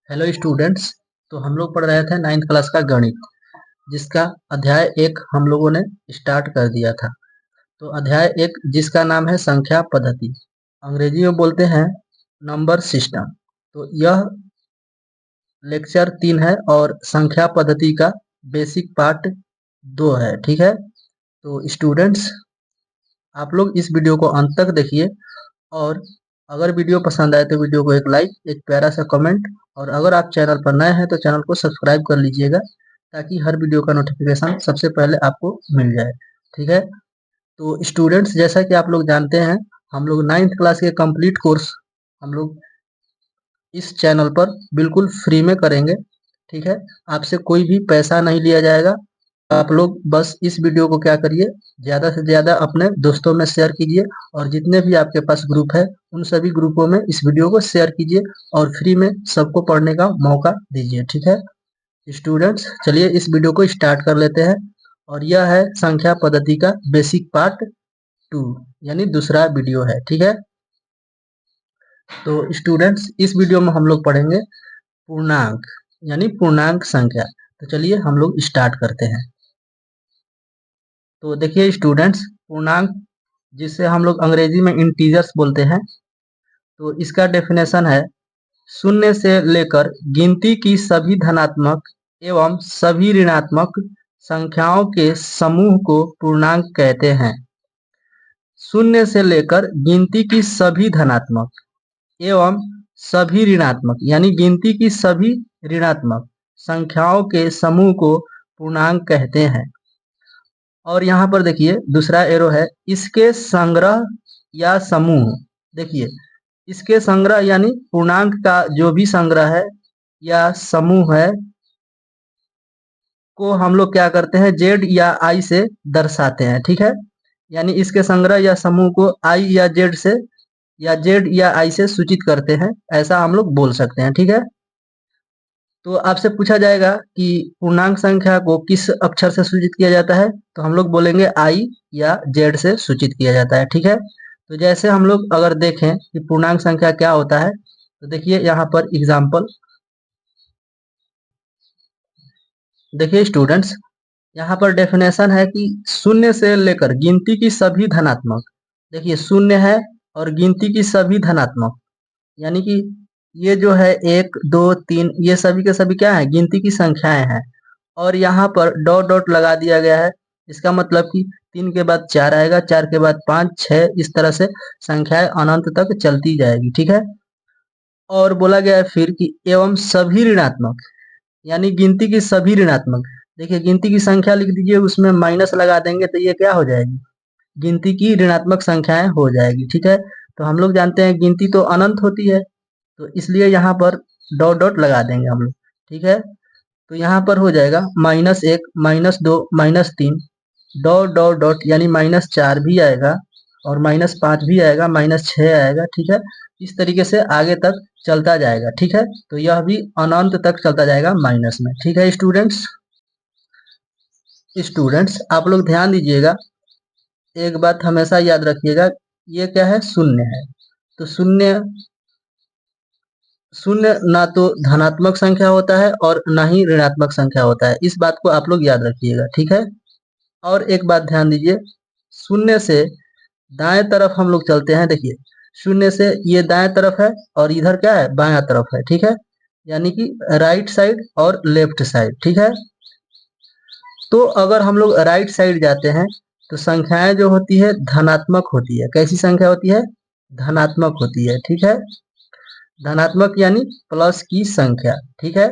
Hello students. तो हम लोग पढ़ रहे थे 9th क्लास का गणित, जिसका अध्याय 1 हम लोगों ने स्टार्ट कर दिया था। तो अध्याय 1 जिसका नाम है संख्या पद्धति, अंग्रेजी में बोलते हैं नंबर सिस्टम। तो यह लेक्चर 3 है और संख्या पद्धति का बेसिक पार्ट 2 है। ठीक है, तो स्टूडेंट्स आप लोग इस वीडियो को अंत तक देखिए, और अगर वीडियो पसंद आए तो वीडियो को एक लाइक, एक प्यारा सा कमेंट, और अगर आप चैनल पर नए हैं तो चैनल को सब्सक्राइब कर लीजिएगा, ताकि हर वीडियो का नोटिफिकेशन सबसे पहले आपको मिल जाए। ठीक है, तो स्टूडेंट्स जैसा कि आप लोग जानते हैं, हम लोग 9th क्लास के कंप्लीट कोर्स हम लोग इस चैनल पर बिल्कुल फ्री में करेंगे। ठीक है, आपसे कोई भी पैसा नहीं लिया जाएगा। आप लोग बस इस वीडियो को क्या करिए, ज़्यादा से ज़्यादा अपने दोस्तों में शेयर कीजिए, और जितने भी आपके पास ग्रुप है उन सभी ग्रुपों में इस वीडियो को शेयर कीजिए और फ्री में सबको पढ़ने का मौका दीजिए। ठीक है स्टूडेंट्स, चलिए इस वीडियो को स्टार्ट कर लेते हैं। और यह है संख्या पद्धति का बेसिक पार्ट 2, यानी दूसरा वीडियो है। ठीक है, तो स्टूडेंट्स इस वीडियो में हम लोग पढ़ेंगे पूर्णांक, यानी पूर्णांक संख्या। तो चलिए हम लोग स्टार्ट करते हैं। तो देखिए स्टूडेंट्स, पूर्णांक जिसे हम लोग अंग्रेजी में इंटीजर्स बोलते हैं, तो इसका डेफिनेशन है शून्य से लेकर गिनती की सभी धनात्मक एवं सभी ऋणात्मक संख्याओं के समूह को पूर्णांक कहते हैं। शून्य से लेकर गिनती की सभी धनात्मक एवं सभी ऋणात्मक, यानी गिनती की सभी ऋणात्मक संख्याओं के समूह को पूर्णांक कहते हैं। और यहाँ पर देखिए दूसरा एरो है, इसके संग्रह या समूह। देखिए इसके संग्रह यानी पूर्णांक का जो भी संग्रह है या समूह है को हम लोग क्या करते हैं, जेड या आई से दर्शाते हैं। ठीक है, यानी इसके संग्रह या समूह को आई या जेड से, या जेड या आई से सूचित करते हैं, ऐसा हम लोग बोल सकते हैं। ठीक है, तो आपसे पूछा जाएगा कि पूर्णांक संख्या को किस अक्षर से सूचित किया जाता है, तो हम लोग बोलेंगे आई या जेड से सूचित किया जाता है। ठीक है, तो जैसे हम लोग अगर देखें कि पूर्णांक संख्या क्या होता है, तो देखिए यहाँ पर एग्जाम्पल देखिए स्टूडेंट्स, यहाँ पर डेफिनेशन है कि शून्य से लेकर गिनती की सभी धनात्मक। देखिए शून्य है और गिनती की सभी धनात्मक, यानी कि ये जो है 1 2 3 ये सभी के सभी क्या है, गिनती की संख्याएं हैं। और यहाँ पर डॉट डॉट लगा दिया गया है, इसका मतलब कि 3 के बाद 4 आएगा, 4 के बाद 5 6, इस तरह से संख्याएं अनंत तक चलती जाएगी। ठीक है, और बोला गया है फिर कि एवं सभी ऋणात्मक, यानी गिनती की सभी ऋणात्मक। देखिए गिनती की संख्या लिख दीजिए, उसमें माइनस लगा देंगे तो ये क्या हो जाएगी, गिनती की ऋणात्मक संख्याएं हो जाएगी। ठीक है, तो हम लोग जानते हैं गिनती तो अनंत होती है, तो इसलिए यहाँ पर डॉट डॉट लगा देंगे हम लोग। ठीक है, तो यहाँ पर हो जाएगा -1 -2 -3 डॉट डॉट डॉट, यानी -4 भी आएगा और -5 भी आएगा, -6 आएगा। ठीक है, इस तरीके से आगे तक चलता जाएगा। ठीक है, तो यह भी अनंत तक चलता जाएगा माइनस में। ठीक है स्टूडेंट्स, आप लोग ध्यान दीजिएगा, एक बात हमेशा याद रखिएगा, ये क्या है, शून्य है। तो शून्य शून्य ना तो धनात्मक संख्या होता है और ना ही ऋणात्मक संख्या होता है, इस बात को आप लोग याद रखिएगा। ठीक है, और एक बात ध्यान दीजिए, शून्य से दाएं तरफ हम लोग चलते हैं। देखिए शून्य से ये दाएं तरफ है और इधर क्या है, बायां तरफ है। ठीक है, यानी कि राइट साइड और लेफ्ट साइड। ठीक है, तो अगर हम लोग राइट साइड जाते हैं तो संख्याएं जो होती है धनात्मक होती है। कैसी संख्या होती है, धनात्मक होती है। ठीक है, धनात्मक यानी प्लस की संख्या। ठीक है,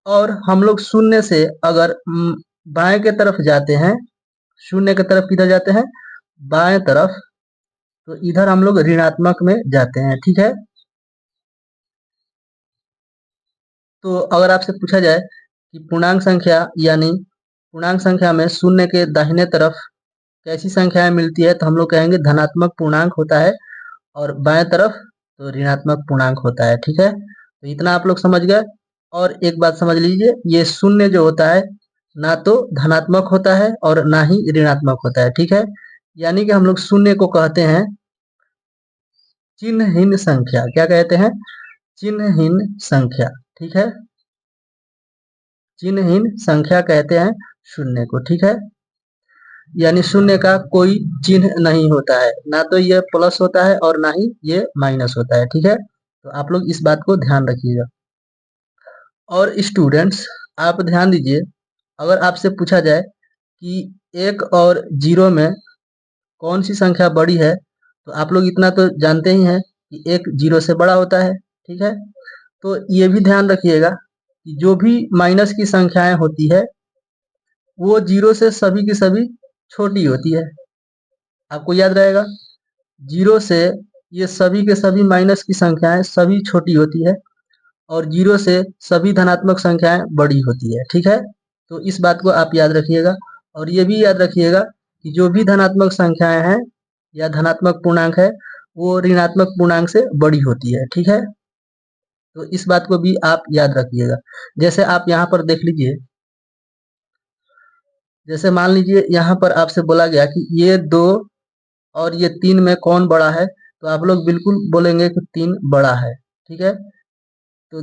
और हम लोग शून्य से अगर बाएं के तरफ जाते हैं, शून्य की तरफ किधर जाते हैं, बाएं तरफ, तो इधर हम लोग ऋणात्मक में जाते हैं। ठीक है, तो अगर आपसे पूछा जाए कि पूर्णांक संख्या, यानी पूर्णांक संख्या में शून्य के दाहिने तरफ कैसी संख्याएं मिलती है, तो हम लोग कहेंगे धनात्मक पूर्णांक होता है, और बाएं तरफ तो ऋणात्मक पूर्णांक होता है। ठीक है, तो इतना आप लोग समझ गए। और एक बात समझ लीजिए, ये शून्य जो होता है ना तो धनात्मक होता है और ना ही ऋणात्मक होता है। ठीक है, यानी कि हम लोग शून्य को कहते हैं चिन्हहीन संख्या। क्या कहते हैं, चिन्हहीन संख्या। ठीक है। चिन्हहीन संख्या कहते हैं शून्य को, ठीक है। यानी शून्य का कोई चिन्ह नहीं होता है, ना तो ये प्लस होता है और ना ही ये माइनस होता है, ठीक है। तो आप लोग इस बात को ध्यान रखिएगा। और स्टूडेंट्स आप ध्यान दीजिए, अगर आपसे पूछा जाए कि 1 और 0 में कौन सी संख्या बड़ी है, तो आप लोग इतना तो जानते ही हैं कि 1 0 से बड़ा होता है, ठीक है। तो ये भी ध्यान रखिएगा कि जो भी माइनस की संख्याएं होती है वो 0 से सभी की सभी छोटी होती है। आपको याद रहेगा, 0 से ये सभी के सभी माइनस की संख्याएं सभी छोटी होती है और 0 से सभी धनात्मक संख्याएं बड़ी होती है, ठीक है। तो इस बात को आप याद रखिएगा। और ये भी याद रखिएगा कि जो भी धनात्मक संख्याएं हैं या धनात्मक पूर्णांक है वो ऋणात्मक पूर्णांक से बड़ी होती है, ठीक है। तो इस बात को भी आप याद रखिएगा। जैसे आप यहाँ पर देख लीजिए, जैसे मान लीजिए यहाँ पर आपसे बोला गया कि ये 2 और ये 3 में कौन बड़ा है, तो आप लोग बिल्कुल बोलेंगे कि 3 बड़ा है, ठीक है। तो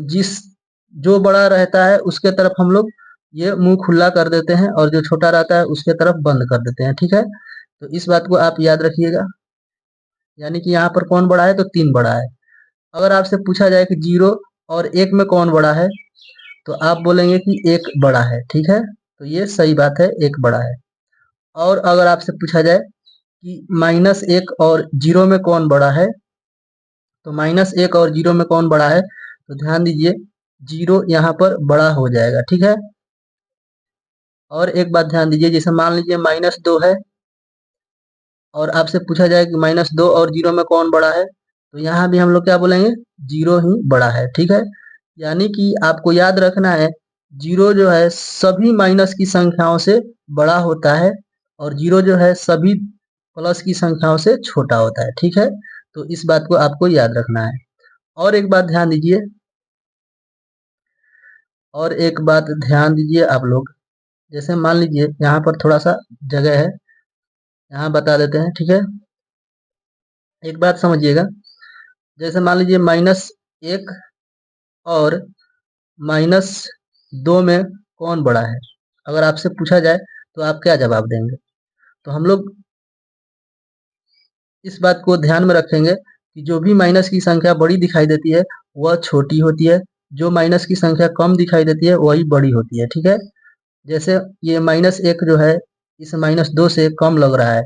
जो बड़ा रहता है उसके तरफ हम लोग ये मुंह खुला कर देते हैं और जो छोटा रहता है उसके तरफ बंद कर देते हैं, ठीक है। तो इस बात को आप याद रखिएगा। यानी कि यहाँ पर कौन बड़ा है, तो 3 बड़ा है। अगर आपसे पूछा जाए कि 0 और 1 में कौन बड़ा है, तो आप बोलेंगे कि 1 बड़ा है, ठीक है। तो ये सही बात है, 1 बड़ा है। और अगर आपसे पूछा जाए कि -1 और 0 में कौन बड़ा है, तो -1 और 0 में कौन बड़ा है, तो ध्यान दीजिए 0 यहाँ पर बड़ा हो जाएगा, ठीक है। और एक बात ध्यान दीजिए, जैसे मान लीजिए -2 है और आपसे पूछा जाए कि -2 और 0 में कौन बड़ा है, तो यहाँ भी हम लोग क्या बोलेंगे, 0 ही बड़ा है, ठीक है। यानी कि आपको याद रखना है 0 जो है सभी माइनस की संख्याओं से बड़ा होता है और 0 जो है सभी प्लस की संख्याओं से छोटा होता है, ठीक है। तो इस बात को आपको याद रखना है। और एक बात ध्यान दीजिए, और एक बात ध्यान दीजिए आप लोग, जैसे मान लीजिए यहाँ पर थोड़ा सा जगह है, यहाँ बता देते हैं, ठीक है। एक बात समझिएगा, जैसे मान लीजिए -1 और -2 में कौन बड़ा है, अगर आपसे पूछा जाए तो आप क्या जवाब देंगे। तो हम लोग इस बात को ध्यान में रखेंगे कि जो भी माइनस की संख्या बड़ी दिखाई देती है वह छोटी होती है, जो माइनस की संख्या कम दिखाई देती है वही बड़ी होती है, ठीक है। जैसे ये -1 जो है इस -2 से कम लग रहा है,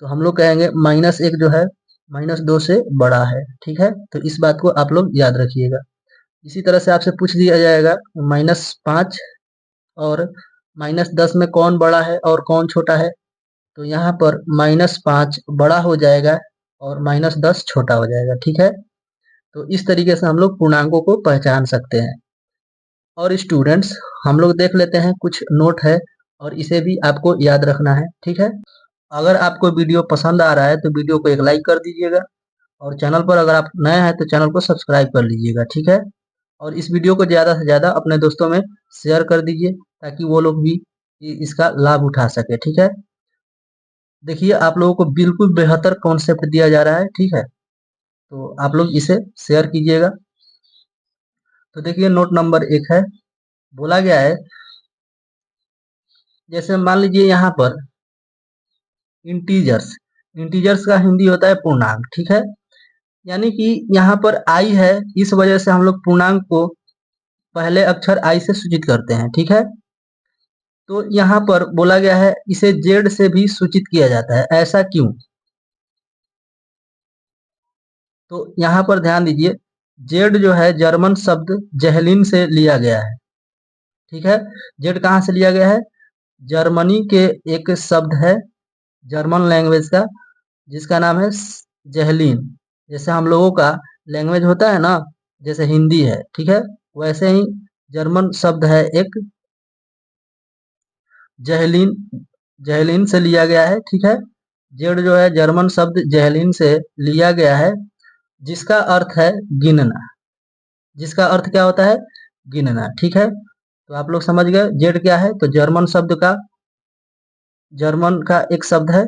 तो हम लोग कहेंगे -1 जो है -2 से बड़ा है, ठीक है। तो इस बात को आप लोग याद रखिएगा। इसी तरह से आपसे पूछ दिया जाएगा -5 और -10 में कौन बड़ा है और कौन छोटा है, तो यहाँ पर -5 बड़ा हो जाएगा और -10 छोटा हो जाएगा, ठीक है। तो इस तरीके से हम लोग पूर्णांकों को पहचान सकते हैं। और स्टूडेंट्स हम लोग देख लेते हैं, कुछ नोट है और इसे भी आपको याद रखना है, ठीक है। अगर आपको वीडियो पसंद आ रहा है तो वीडियो को एक लाइक कर दीजिएगा और चैनल पर अगर आप नए हैं तो चैनल को सब्सक्राइब कर लीजिएगा, ठीक है। और इस वीडियो को ज़्यादा से ज़्यादा अपने दोस्तों में शेयर कर दीजिए ताकि वो लोग भी इसका लाभ उठा सके, ठीक है। देखिए आप लोगों को बिल्कुल बेहतर कॉन्सेप्ट दिया जा रहा है, ठीक है। तो आप लोग इसे शेयर कीजिएगा। तो देखिए नोट नंबर 1 है, बोला गया है, जैसे मान लीजिए यहाँ पर इंटीजर्स, इंटीजर्स का हिंदी होता है पूर्णांक, ठीक है। यानी कि यहाँ पर आई है, इस वजह से हम लोग पूर्णांक को पहले अक्षर आई से सूचित करते हैं, ठीक है। तो यहाँ पर बोला गया है इसे जेड से भी सूचित किया जाता है, ऐसा क्यों। तो यहाँ पर ध्यान दीजिए, जेड जो है जर्मन शब्द जेहलिन से लिया गया है, ठीक है। जेड कहाँ से लिया गया है, जर्मनी के एक शब्द है जर्मन लैंग्वेज का जिसका नाम है जेहलिन। जैसे हम लोगों का लैंग्वेज होता है ना, जैसे हिंदी है, ठीक है, वैसे ही जर्मन शब्द है एक जेहलिन, जेहलिन से लिया गया है, ठीक है। जेड जो है जर्मन शब्द जेहलिन से लिया गया है जिसका अर्थ है गिनना, जिसका अर्थ क्या होता है, गिनना, ठीक है। तो आप लोग समझ गए जेड क्या है, तो जर्मन शब्द का, जर्मन का एक शब्द है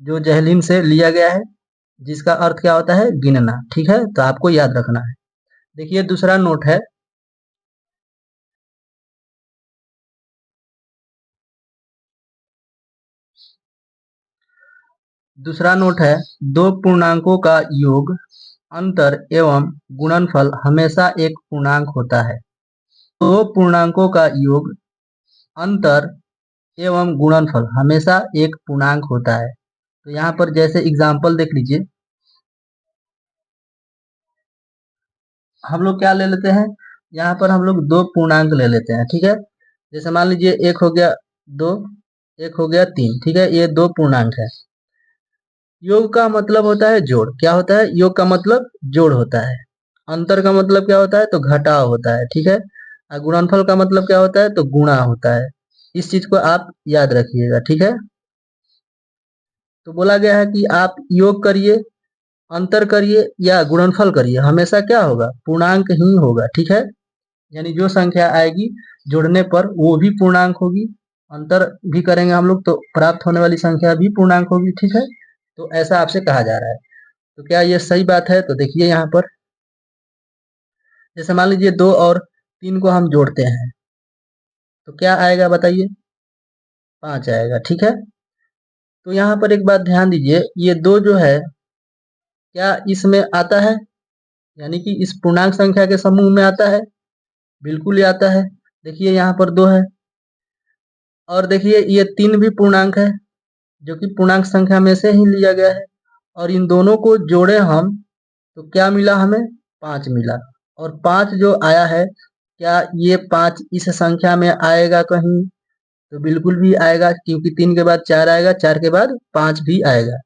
जो जेहलिन से लिया गया है जिसका अर्थ क्या होता है, गिनना, ठीक है। तो आपको याद रखना है। देखिए दूसरा नोट है, दूसरा नोट है, दो पूर्णांकों का योग, अंतर एवं गुणनफल हमेशा एक पूर्णांक होता है। दो पूर्णांकों का योग, अंतर एवं गुणनफल हमेशा एक पूर्णांक होता है। तो यहाँ पर जैसे एग्जाम्पल देख लीजिए, हम लोग क्या ले लेते हैं, यहाँ पर हम लोग दो पूर्णांक ले लेते हैं, ठीक है। जैसे मान लीजिए एक हो गया 2, एक हो गया 3, ठीक है, ये दो पूर्णांक है। योग का मतलब होता है जोड़, क्या होता है, योग का मतलब जोड़ होता है। अंतर का मतलब क्या होता है, तो घटाव होता है, ठीक है। और गुणनफल का मतलब क्या होता है, तो गुणा होता है। इस चीज को आप याद रखिएगा, ठीक है। तो बोला गया है कि आप योग करिए, अंतर करिए या गुणनफल करिए, हमेशा क्या होगा, पूर्णांक ही होगा, ठीक है। यानी जो संख्या आएगी जोड़ने पर वो भी पूर्णांक होगी, अंतर भी करेंगे हम लोग तो प्राप्त होने वाली संख्या भी पूर्णांक होगी, ठीक है। तो ऐसा आपसे कहा जा रहा है। तो क्या ये सही बात है, तो देखिए यहाँ पर जैसे मान लीजिए 2 और 3 को हम जोड़ते हैं तो क्या आएगा बताइए, 5 आएगा, ठीक है। तो यहाँ पर एक बात ध्यान दीजिए, ये 2 जो है क्या इसमें आता है, यानी कि इस पूर्णांक संख्या के समूह में आता है, बिल्कुल ही आता है। देखिए यहाँ पर 2 है, और देखिए ये 3 भी पूर्णांक है, जो कि पूर्णांक संख्या में से ही लिया गया है। और इन दोनों को जोड़े हम तो क्या मिला हमें, 5 मिला। और 5 जो आया है, क्या ये 5 इस संख्या में आएगा कहीं, तो बिल्कुल भी आएगा, क्योंकि 3 के बाद 4 आएगा, 4 के बाद 5 भी आएगा,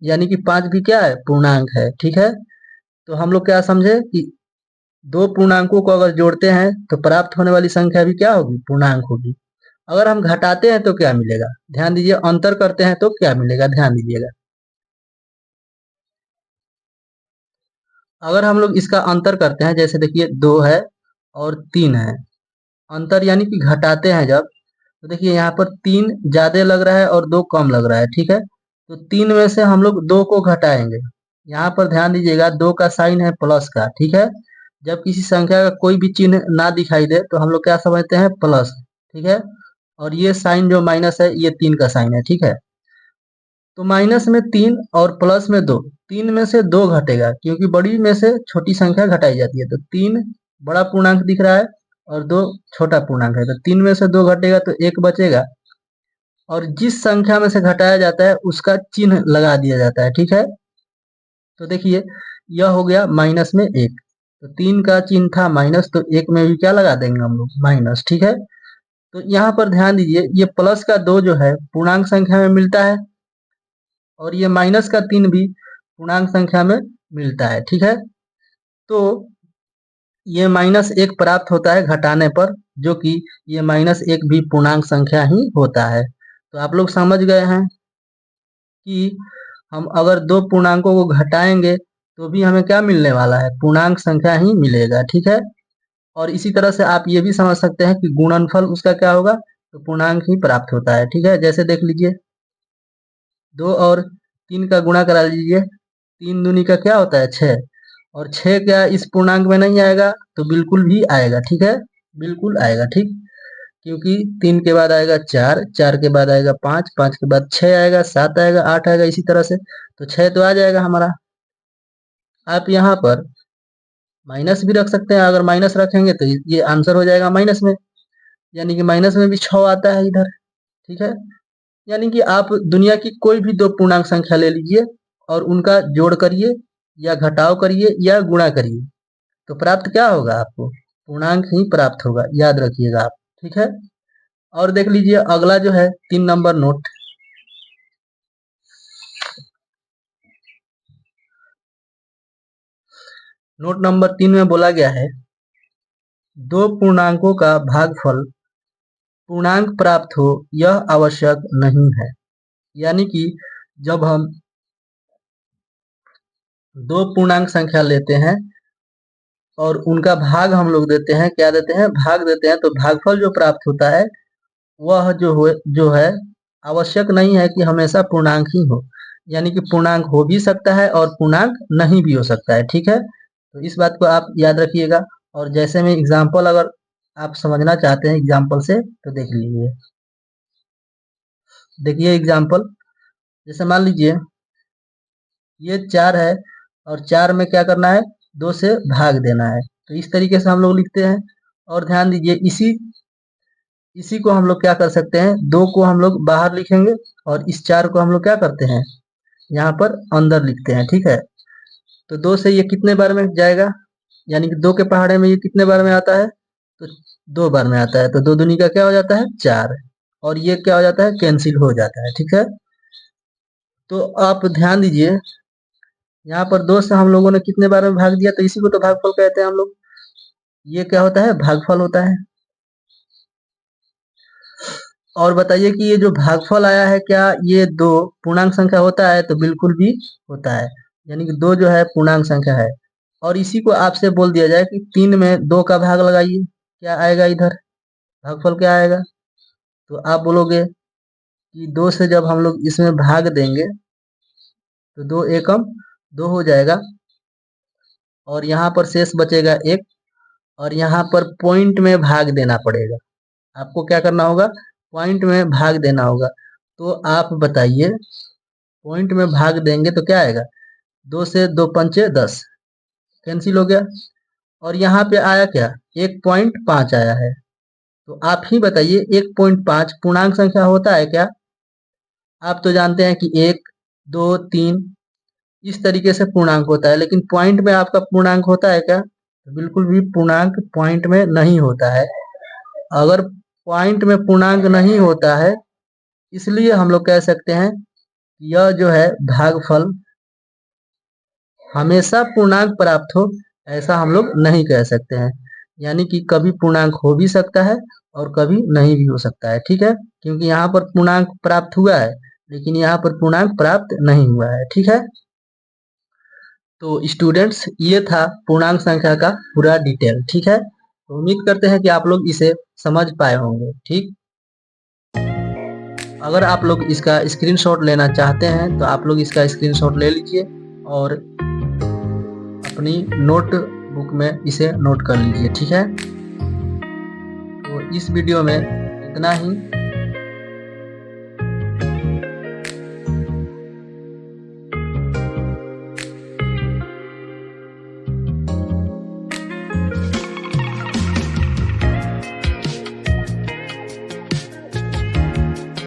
यानी कि 5 भी क्या है, पूर्णांक है, ठीक है। तो हम लोग क्या समझे कि दो पूर्णांकों को अगर जोड़ते हैं तो प्राप्त होने वाली संख्या भी क्या होगी, पूर्णांक होगी। अगर हम घटाते हैं तो क्या मिलेगा, ध्यान दीजिए, अंतर करते हैं तो क्या मिलेगा, ध्यान दीजिएगा। अगर हम लोग इसका अंतर करते हैं, जैसे देखिए 2 है और 3 है, अंतर यानी कि घटाते हैं जब, तो देखिए यहाँ पर 3 ज्यादा लग रहा है और 2 कम लग रहा है, ठीक है। तो 3 में से हम लोग 2 को घटाएंगे। यहाँ पर ध्यान दीजिएगा, 2 का साइन है प्लस का, ठीक है। जब किसी संख्या का कोई भी चिन्ह ना दिखाई दे तो हम लोग क्या समझते हैं, प्लस, ठीक है। और ये साइन जो माइनस है, ये 3 का साइन है, ठीक है। तो माइनस में 3 और प्लस में 2, 3 में से 2 घटेगा, क्योंकि बड़ी में से छोटी संख्या घटाई जाती है। तो 3 बड़ा पूर्णांक दिख रहा है और 2 छोटा पूर्णांक है, तो 3 में से 2 घटेगा तो 1 बचेगा। और जिस संख्या में से घटाया जाता है उसका चिन्ह लगा दिया जाता है, ठीक है। तो देखिए यह हो गया माइनस में 1, तो 3 का चिन्ह था माइनस, तो 1 में भी क्या लगा देंगे हम लोग, माइनस, ठीक है। तो यहाँ पर ध्यान दीजिए, ये प्लस का 2 जो है पूर्णांक संख्या में मिलता है, और ये माइनस का 3 भी पूर्णांक संख्या में मिलता है, ठीक है। तो ये माइनस 1 प्राप्त होता है घटाने पर, जो कि ये माइनस 1 भी पूर्णांक संख्या ही होता है। तो आप लोग समझ गए हैं कि हम अगर दो पूर्णांकों को घटाएंगे तो भी हमें क्या मिलने वाला है, पूर्णांक संख्या ही मिलेगा, ठीक है। और इसी तरह से आप ये भी समझ सकते हैं कि गुणनफल उसका क्या होगा, तो पूर्णांक ही प्राप्त होता है, ठीक है। जैसे देख लीजिए, 2 और 3 का गुणा करा लीजिए, 3 दूनी का क्या होता है, 6, और 6 क्या इस पूर्णांक में नहीं आएगा, तो बिल्कुल भी आएगा, ठीक है, बिल्कुल आएगा, ठीक। क्योंकि 3 के बाद आएगा 4, 4 के बाद आएगा 5, 5 के बाद 6 आएगा, 7 आएगा, 8 आएगा, इसी तरह से तो 6 तो आ जाएगा हमारा। आप यहाँ पर माइनस भी रख सकते हैं, अगर माइनस रखेंगे तो ये आंसर हो जाएगा माइनस में, यानी कि माइनस में भी 6 आता है इधर, ठीक है। यानी कि आप दुनिया की कोई भी दो पूर्णांक संख्या ले लीजिए और उनका जोड़ करिए या घटाव करिए या गुणा करिए, तो प्राप्त क्या होगा आपको, पूर्णांक ही प्राप्त होगा, याद रखिएगा आप, ठीक है। और देख लीजिए अगला जो है 3 नंबर नोट, नोट नंबर 3 में बोला गया है, दो पूर्णांकों का भागफल पूर्णांक प्राप्त हो यह आवश्यक नहीं है। यानी कि जब हम दो पूर्णांक संख्या लेते हैं और उनका भाग हम लोग देते हैं, क्या देते हैं, भाग देते हैं, तो भागफल जो प्राप्त होता है वह जो है आवश्यक नहीं है कि हमेशा पूर्णांक ही हो, यानी कि पूर्णांक हो भी सकता है और पूर्णांक नहीं भी हो सकता है, ठीक है। तो इस बात को आप याद रखिएगा। और जैसे में एग्जाम्पल अगर आप समझना चाहते हैं एग्जाम्पल से तो देख लीजिए, देखिए एग्जाम्पल, जैसे मान लीजिए ये 4 है और 4 में क्या करना है, 2 से भाग देना है। तो इस तरीके से हम लोग लिखते हैं। और ध्यान दीजिए, इसी को हम लोग क्या कर सकते हैं, 2 को हम लोग बाहर लिखेंगे और इस 4 को हम लोग क्या करते हैं, यहाँ पर अंदर लिखते हैं। ठीक है, तो 2 से ये कितने बार में जाएगा, यानी कि 2 के पहाड़े में ये कितने बार में आता है, तो 2 बार में आता है। तो 2 दूनी का क्या हो जाता है, 4, और ये क्या हो जाता है, कैंसिल हो जाता है। ठीक है, तो आप ध्यान दीजिए, यहाँ पर 2 से हम लोगों ने कितने बार में भाग दिया, तो इसी को तो भागफल कहते हैं हम लोग। ये क्या होता है, भागफल होता है। और बताइए कि ये जो भागफल आया है, क्या ये 2 पूर्णांक संख्या होता है, तो बिल्कुल भी होता है, यानी कि 2 जो है पूर्णांक संख्या है। और इसी को आपसे बोल दिया जाए कि 3 में 2 का भाग लगाइए, क्या आएगा इधर, भागफल क्या आएगा, तो आप बोलोगे कि 2 से जब हम लोग इसमें भाग देंगे तो 2 एकम 2 हो जाएगा, और यहाँ पर शेष बचेगा 1, और यहाँ पर पॉइंट में भाग देना पड़ेगा। आपको क्या करना होगा, पॉइंट में भाग देना होगा। तो आप बताइए, पॉइंट में भाग देंगे तो क्या आएगा, 2 से 2 पंचे 10, कैंसिल हो गया। और यहाँ पे आया क्या, 1.5 आया है। तो आप ही बताइए, 1.5 पूर्णांक संख्या होता है क्या? आप तो जानते हैं कि 1, 2, 3 इस तरीके से पूर्णांक होता है, लेकिन पॉइंट में आपका पूर्णांक होता है क्या? तो बिल्कुल भी पूर्णांक पॉइंट में नहीं होता है। अगर पॉइंट में पूर्णांक नहीं होता है, इसलिए हम लोग कह सकते हैं कि यह जो है भागफल हमेशा पूर्णांक प्राप्त हो, ऐसा हम लोग नहीं कह सकते हैं। यानी कि कभी पूर्णांक हो भी सकता है और कभी नहीं भी हो सकता है। ठीक है, क्योंकि यहाँ पर पूर्णांक प्राप्त हुआ है, लेकिन यहाँ पर पूर्णांक प्राप्त नहीं हुआ है। ठीक है, तो स्टूडेंट्स, ये था पूर्णांक संख्या का पूरा डिटेल। ठीक है, तो उम्मीद करते हैं कि आप लोग इसे समझ पाए होंगे। ठीक, अगर आप लोग इसका स्क्रीनशॉट लेना चाहते हैं तो आप लोग इसका स्क्रीनशॉट ले लीजिए और अपनी नोटबुक में इसे नोट कर लीजिए। ठीक है, तो इस वीडियो में इतना ही।